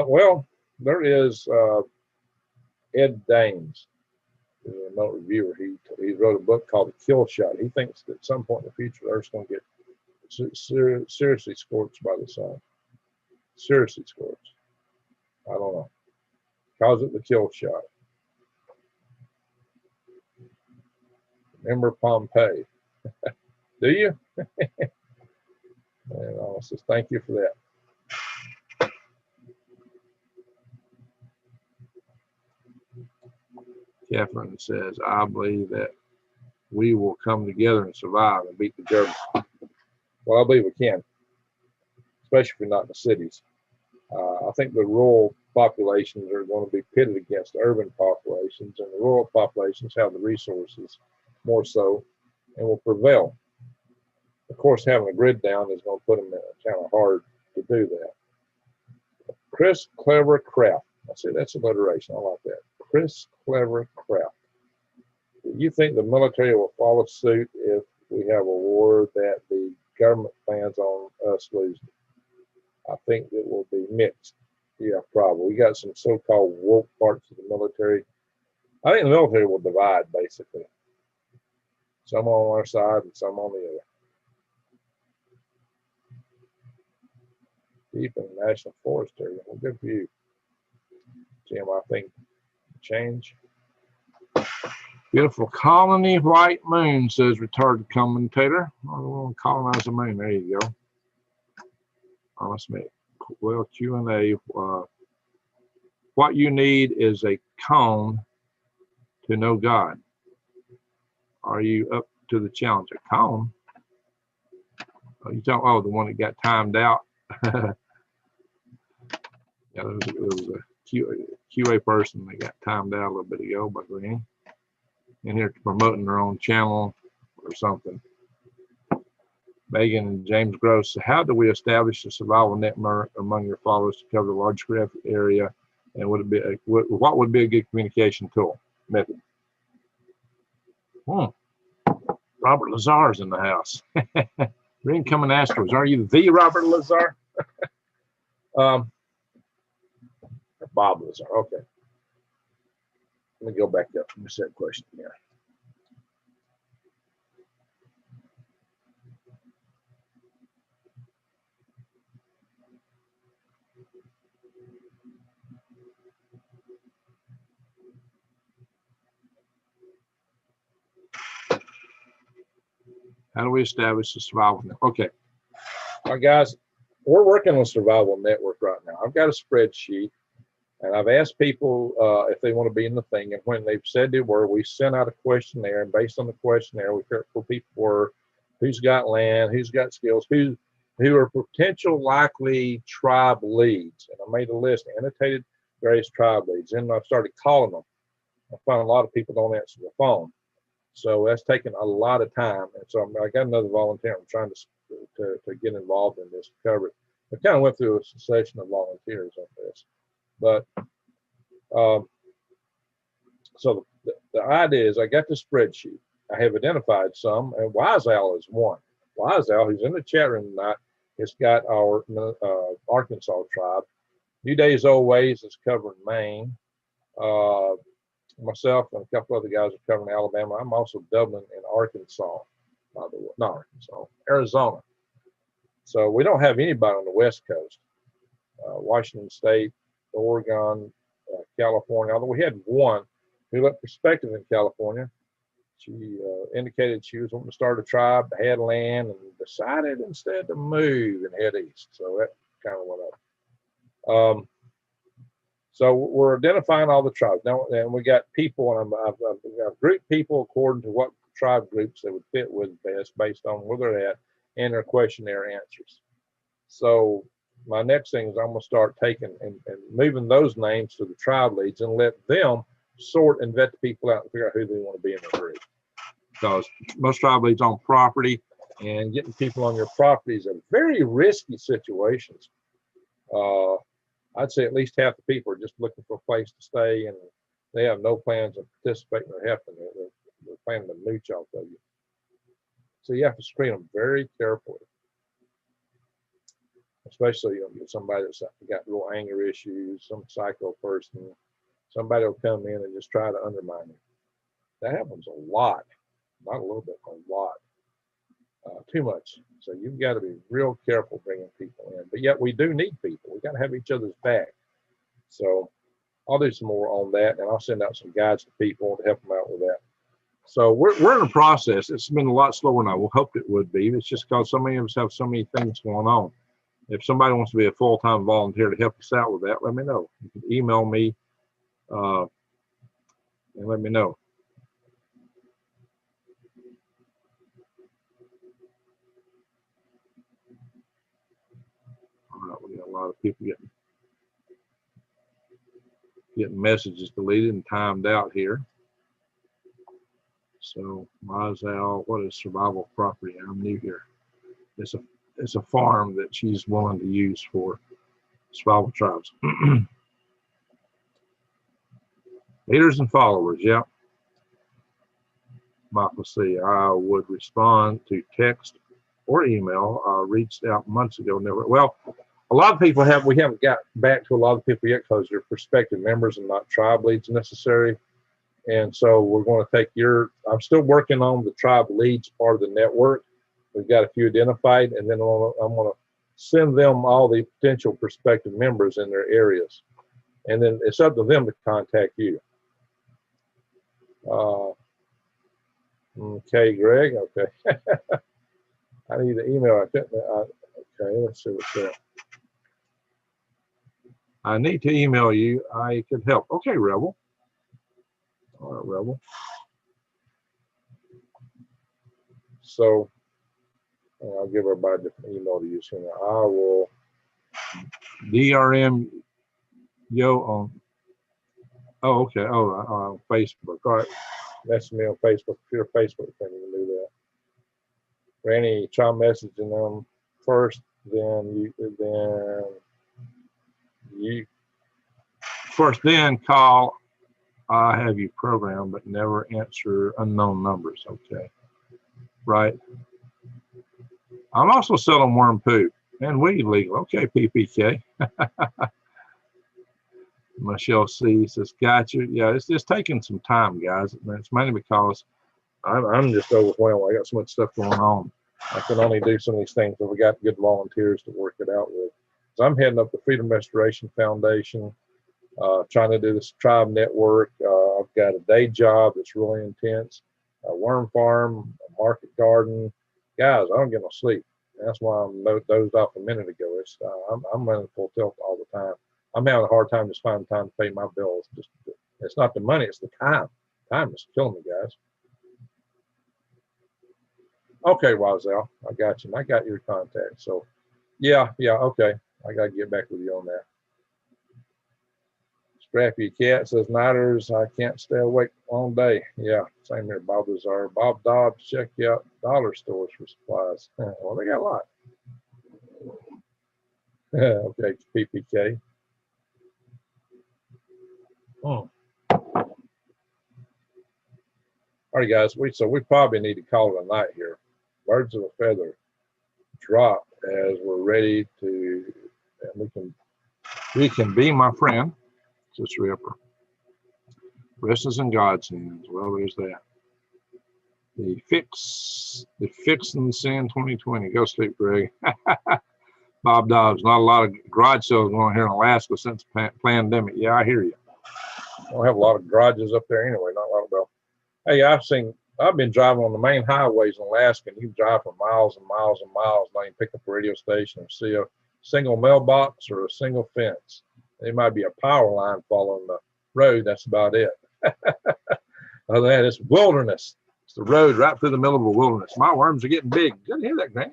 Well, there is Ed Dames, a remote reviewer. He wrote a book called The Kill Shot. He thinks that at some point in the future, the Earth's going to get seriously scorched by the sun. Seriously scorched. I don't know. Calls it the kill shot. Remember Pompeii? Do you? And I says, thank you for that. Catherine says, I believe that we will come together and survive and beat the Germans. Well, I believe we can, especially if we're not in the cities. I think the rural populations are going to be pitted against urban populations, and the rural populations have the resources more so and will prevail. Of course, having a grid down is going to put them kind of hard to do that. Chris Clever Craft. I see that's alliteration. I like that. Chris Clever Craft. Do you think the military will follow suit if we have a war that the government plans on us losing? I think it will be mixed. Yeah, probably. We got some so-called woke parts of the military. I think the military will divide, basically. Some on our side and some on the other. Deep in the National Forest area. Well, good for you, Jim. I think change. Beautiful colony white moon, says retarded commentator. I want to colonize the moon. There you go. Let's make well Q&A. What you need is a cone to know God. Are you up to the challenge? A cone? Oh, you talking? Oh, the one that got timed out. Yeah, there was a QA person that got timed out a little bit ago by Green. In here promoting their own channel or something. Megan and James Gross. How do we establish a survival network among your followers to cover the large geographic area? And would it be what would be a good communication tool method? Robert Lazar's in the house. Green coming Astros. Are you the Robert Lazar? Bob Lazar. Okay. Let me go back up from the set question here. How do we establish a survival network? Okay. All right, guys, we're working on a survival network right now. I've got a spreadsheet, and I've asked people if they want to be in the thing. And when they've said they were, we sent out a questionnaire. And based on the questionnaire, we heard where people were, who's got land, who's got skills, who are potential likely tribe leads. And I made a list, annotated various tribe leads. And I started calling them. I found a lot of people don't answer the phone. So that's taken a lot of time. And so I got another volunteer. I'm trying to get involved in this to cover it. I kind of went through a succession of volunteers on this. But so the idea is I got the spreadsheet. I have identified some, and Wise Owl is one. Wise Owl, who's in the chat room tonight, has got our Arkansas tribe. New Days Old Ways is covering Maine. Myself and a couple other guys are covering Alabama. I'm also doubling in Arkansas, by the way, not Arkansas, Arizona. So we don't have anybody on the West Coast. Washington State, Oregon, California, although we had one who left perspective in California. She indicated she was wanting to start a tribe, had land, and decided instead to move and head east. So that kind of went up. So we're identifying all the tribes now, and we got people, and I've grouped people according to what tribe groups they would fit with best based on where they're at and their questionnaire answers. So my next thing is I'm going to start taking and moving those names to the tribe leads and let them sort and vet the people out and figure out who they want to be in the group. Because most tribe leads own property, and getting people on your properties are very risky situations. I'd say at least half the people are just looking for a place to stay, and they have no plans of participating or helping. They're planning to mooch off of you. So you have to screen them very carefully, especially somebody that's got real anger issues, some psycho person, somebody will come in and just try to undermine you. That happens a lot, not a little bit, a lot, too much. So you've got to be real careful bringing people in. But yet we do need people. We got to have each other's back. So I'll do some more on that, and I'll send out some guides to people to help them out with that. So we're in a process. It's been a lot slower than I hoped it would be. It's just because so many of us have so many things going on. If somebody wants to be a full-time volunteer to help us out with that, let me know. You can email me and let me know. All right, we got a lot of people getting messages deleted and timed out here. So Mazal, what is survival property? I'm new here. It's a farm that she's willing to use for survival tribes. Leaders and followers, yeah. Michael C. I would respond to text or email. I reached out months ago, never. Well, a lot of people we haven't got back to a lot of people yet because they're prospective members and not tribe leads necessary. And so we're going to take I'm still working on the tribe leads part of the network. We've got a few identified, and then I'm going to send them all the potential prospective members in their areas. And then it's up to them to contact you. Okay, Greg, okay. I need the email. Okay, let's see what's there. I need to email you. I could help. Okay, Rebel. All right, Rebel. So I'll give everybody a different email to use here. I will DRM yo on. Oh, okay. Oh, on Facebook. All right. Message me on Facebook. If you're a Facebook thing, you can do that. Randy, try messaging them first, then call. I have you programmed, but never answer unknown numbers. Okay. Right. I'm also selling worm poop and weed legal. Okay, PPK. Michelle C says, gotcha. Yeah, it's just taking some time, guys. It's mainly because I'm just overwhelmed. I got so much stuff going on. I can only do some of these things, but we got good volunteers to work it out with. So I'm heading up the Freedom Restoration Foundation, trying to do this tribe network. I've got a day job that's really intense, a worm farm, a market garden. Guys, I don't get no sleep. That's why I'm dozed off a minute ago. I'm running full tilt all the time. I'm having a hard time just finding time to pay my bills. It's not the money, it's the time. Time is killing me, guys. Okay, Roselle, I got you. And I got your contact. So, yeah, okay. I got to get back with you on that. Scrappy Cat says, Nighters, I can't stay awake all day. Yeah, same here, Bob Lazar. Bob Dobbs, check out dollar stores for supplies. Well, they got a lot. Okay, PPK. All right, guys, we probably need to call it a night here. Birds of a feather drop as we're ready to, and we can be my friend, Sister Ripper. Rest is in God's hands. Well, there's that. The fix in the sin 2020. Go sleep, Greg. Bob Dobbs. Not a lot of garage sales going on here in Alaska since the pandemic. Yeah, I hear you. I don't have a lot of garages up there anyway. Not a lot of them. Hey, I've been driving on the main highways in Alaska, and you drive for miles and miles and miles, not even pick up a radio station or see a single mailbox or a single fence. There might be a power line following the road. That's about it. Other than that, it's wilderness. It's the road right through the middle of the wilderness. My worms are getting big. Did you hear that, Granny?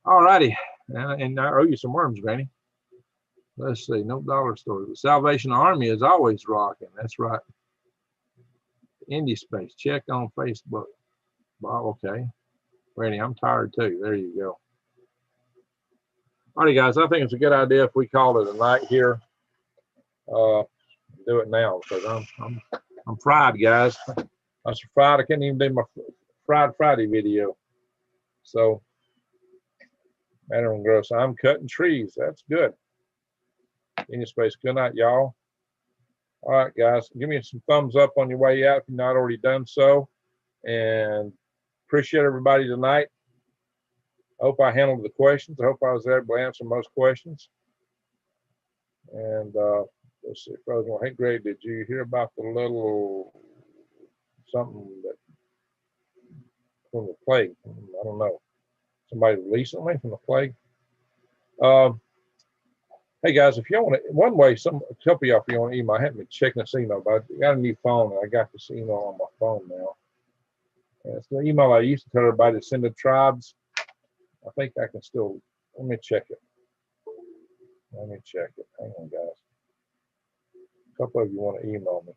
All righty. And I owe you some worms, Granny. Let's see. No dollar store. The Salvation Army is always rocking. That's right. Indie Space. Check on Facebook. Well, okay. Granny, I'm tired too. There you go. All right, guys. I think it's a good idea if we call it a night here. Do it now because I'm fried, guys. I was fried. I couldn't even do my Fried Friday video. So, Madam Gross, I'm cutting trees. That's good. Indie Space. Good night, y'all. All right, guys. Give me some thumbs up on your way out if you've not already done so. And appreciate everybody tonight. I hope I handled the questions. I hope I was able to answer most questions. And let's see. Hey, Greg, did you hear about the little something that from the plague? I don't know. Somebody recently from the plague. Hey guys, if you want to, one way, a couple of y'all, if you want to email, I haven't been checking this email, but I got a new phone and I got this email on my phone now. And it's the email I used to tell everybody to send to tribes. I think I can still, let me check it. Let me check it. Hang on, guys. A couple of you want to email me.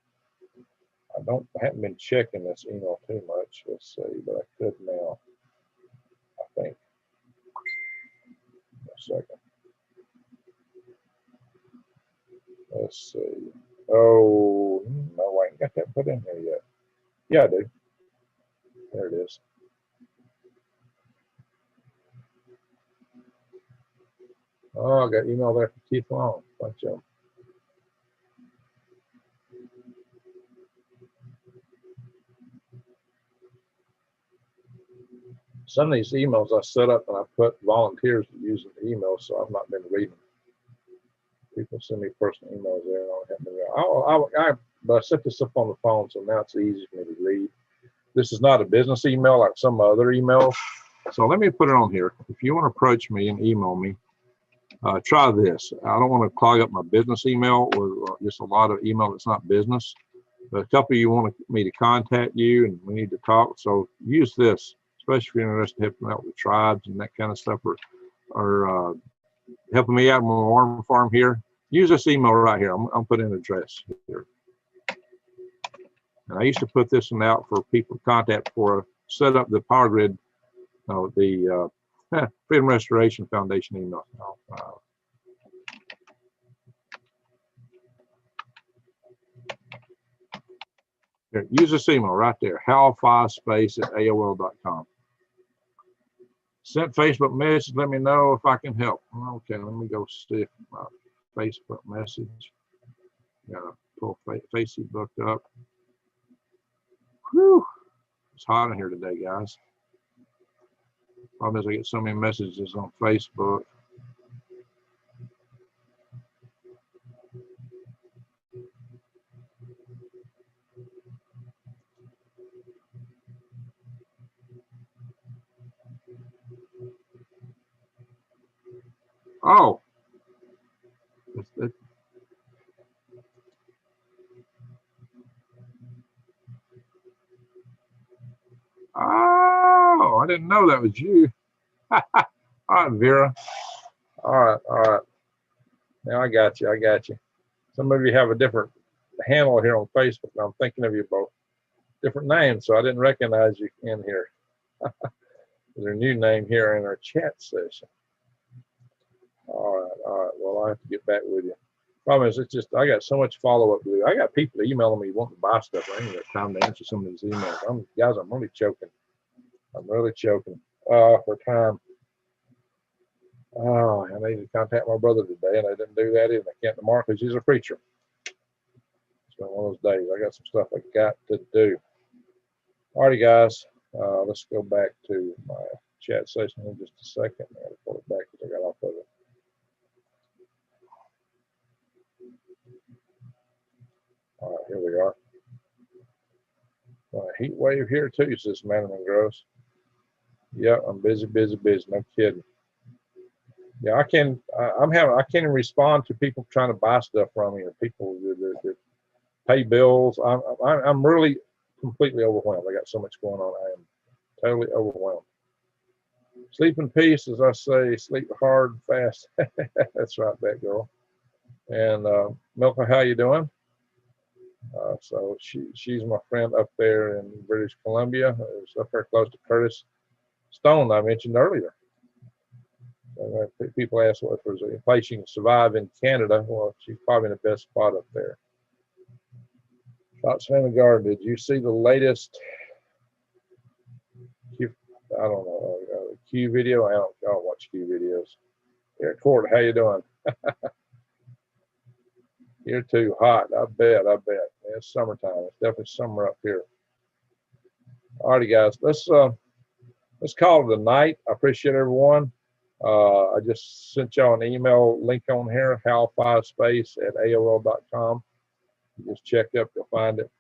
I haven't been checking this email too much. Let's see, but I could now. I think. A second. Let's see. Oh, no, I ain't got that put in here yet. Yeah, I do. There it is. Oh, I got email there from Keith Long. Bunch of them. Some of these emails I set up and I put volunteers to use the emails, so I've not been reading. People send me personal emails there, and but I set this up on the phone, so now it's easy for me to read. This is not a business email like some other emails. So let me put it on here. If you want to approach me and email me, try this. I don't want to clog up my business email with just a lot of email that's not business. But a couple of you want me to contact you, and we need to talk. So use this, especially if you're interested in helping out with tribes and that kind of stuff, or helping me out on my worm farm here. Use this email right here. I'm putting an address here. And I used to put this one out for people to contact for set up the power grid, the Freedom Restoration Foundation email. Here, use this email right there, hal5space@aol.com. Sent Facebook message, let me know if I can help. Okay, let me go see if my Facebook message. Gotta pull Facebook up. Whew. It's hot in here today, guys. Problem is I get so many messages on Facebook. Oh. Oh, I didn't know that was you. All right, Vera. All right, all right. Now I got you. I got you. Some of you have a different handle here on Facebook. I'm thinking of you both. Different names, so I didn't recognize you in here. There's a new name here in our chat session. All right, all right. Well, I have to get back with you. Problem is, it's just I got so much follow-up to do. I got people emailing me wanting to buy stuff. I ain't got time to answer some of these emails. Guys, I'm really choking. I'm really choking for time. Oh, I need to contact my brother today, and I didn't do that either. I can't tomorrow because he's a preacher. It's been one of those days. I got some stuff I got to do. Alrighty, guys. Let's go back to my chat session in just a second. I got to pull it back because I got off of it. All right, here we are. Heat wave here too, says Madam Gross. Yeah, I'm busy, busy, busy. No kidding. Yeah, I can. I can't even respond to people trying to buy stuff from me or people that pay bills. I'm really completely overwhelmed. I got so much going on. I am totally overwhelmed. Sleep in peace, as I say. Sleep hard, and fast. That's right, that girl. And Milka, how you doing? So she's my friend up there in British Columbia. It's up there close to Curtis Stone I mentioned earlier. People ask what if there's a place you can survive in Canada. Well, she's probably in the best spot up there. Shots Family Garden. Did you see the latest Q? I don't know Q video. I don't watch Q videos. Yeah, Court, how you doing? You're too hot. I bet. I bet. It's summertime. It's definitely summer up here. Alrighty, guys. Let's call it a night. I appreciate everyone. I just sent y'all an email link on here, hal5space@aol.com. You just check up, you'll find it.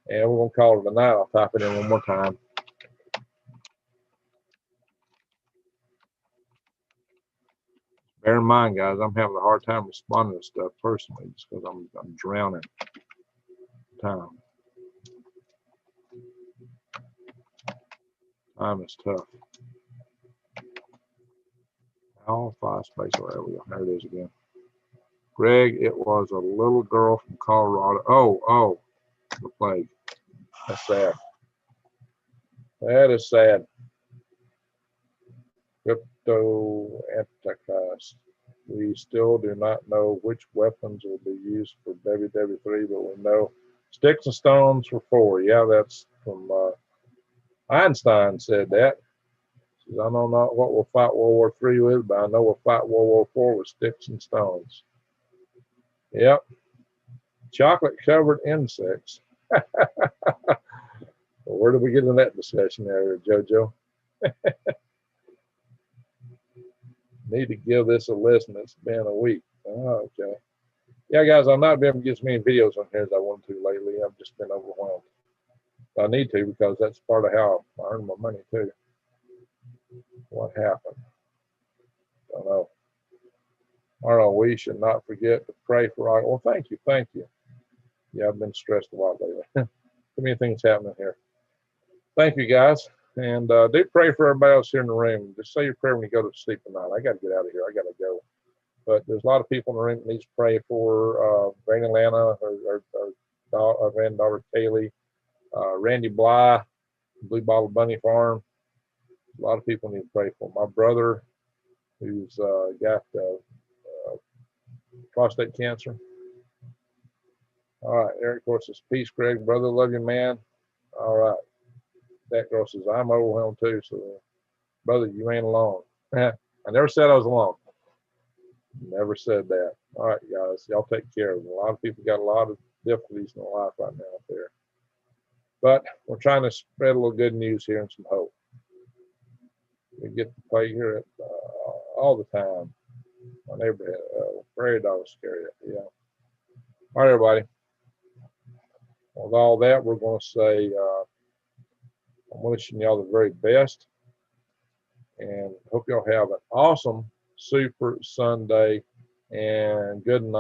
And we're going to call it a night. I'll type it in one more time. Bear in mind, guys, I'm having a hard time responding to stuff personally just because I'm drowning time. Time is tough. Hal5space. There we go. There it is again. Greg, it was a little girl from Colorado. Oh, the plague. That's sad. That is sad. Crypto Antichrist. We still do not know which weapons will be used for WW3, but we know sticks and stones for 4. Yeah, that's from Einstein said that. He says, I know not what we'll fight World War III with, but I know we'll fight World War IV with sticks and stones. Yep. Chocolate covered insects. Well, where did we get in that discussion there, JoJo? Need to give this a listen. It's been a week. Oh, okay. Yeah, guys, I've not been able to get as many videos on here as I wanted to lately. I've just been overwhelmed. I need to because that's part of how I earn my money too. What happened? I don't know. Arnold, we should not forget to pray for our. Well, thank you. Yeah, I've been stressed a lot lately. Too many things happening here. Thank you, guys. And do pray for everybody else here in the room. Just say your prayer when you go to sleep tonight. I got to get out of here. I got to go. But there's a lot of people in the room that needs to pray for Granny Lana, her granddaughter Kaylee, Randy Bly, Blue Bottle Bunny Farm. A lot of people need to pray for my brother, who's got prostate cancer. All right, Eric, of course, says, peace, Greg. Brother, love you, man. All right. That girl says, I'm overwhelmed too. So, brother, you ain't alone. I never said I was alone. Never said that. All right, guys, y'all take care. A lot of people got a lot of difficulties in their life right now out there. But we're trying to spread a little good news here and some hope. We get to play here all the time. My neighborhood, prairie dogs scary. Yeah. All right, everybody. With all that, we're going to say I'm wishing y'all the very best and hope y'all have an awesome Super Sunday and good night.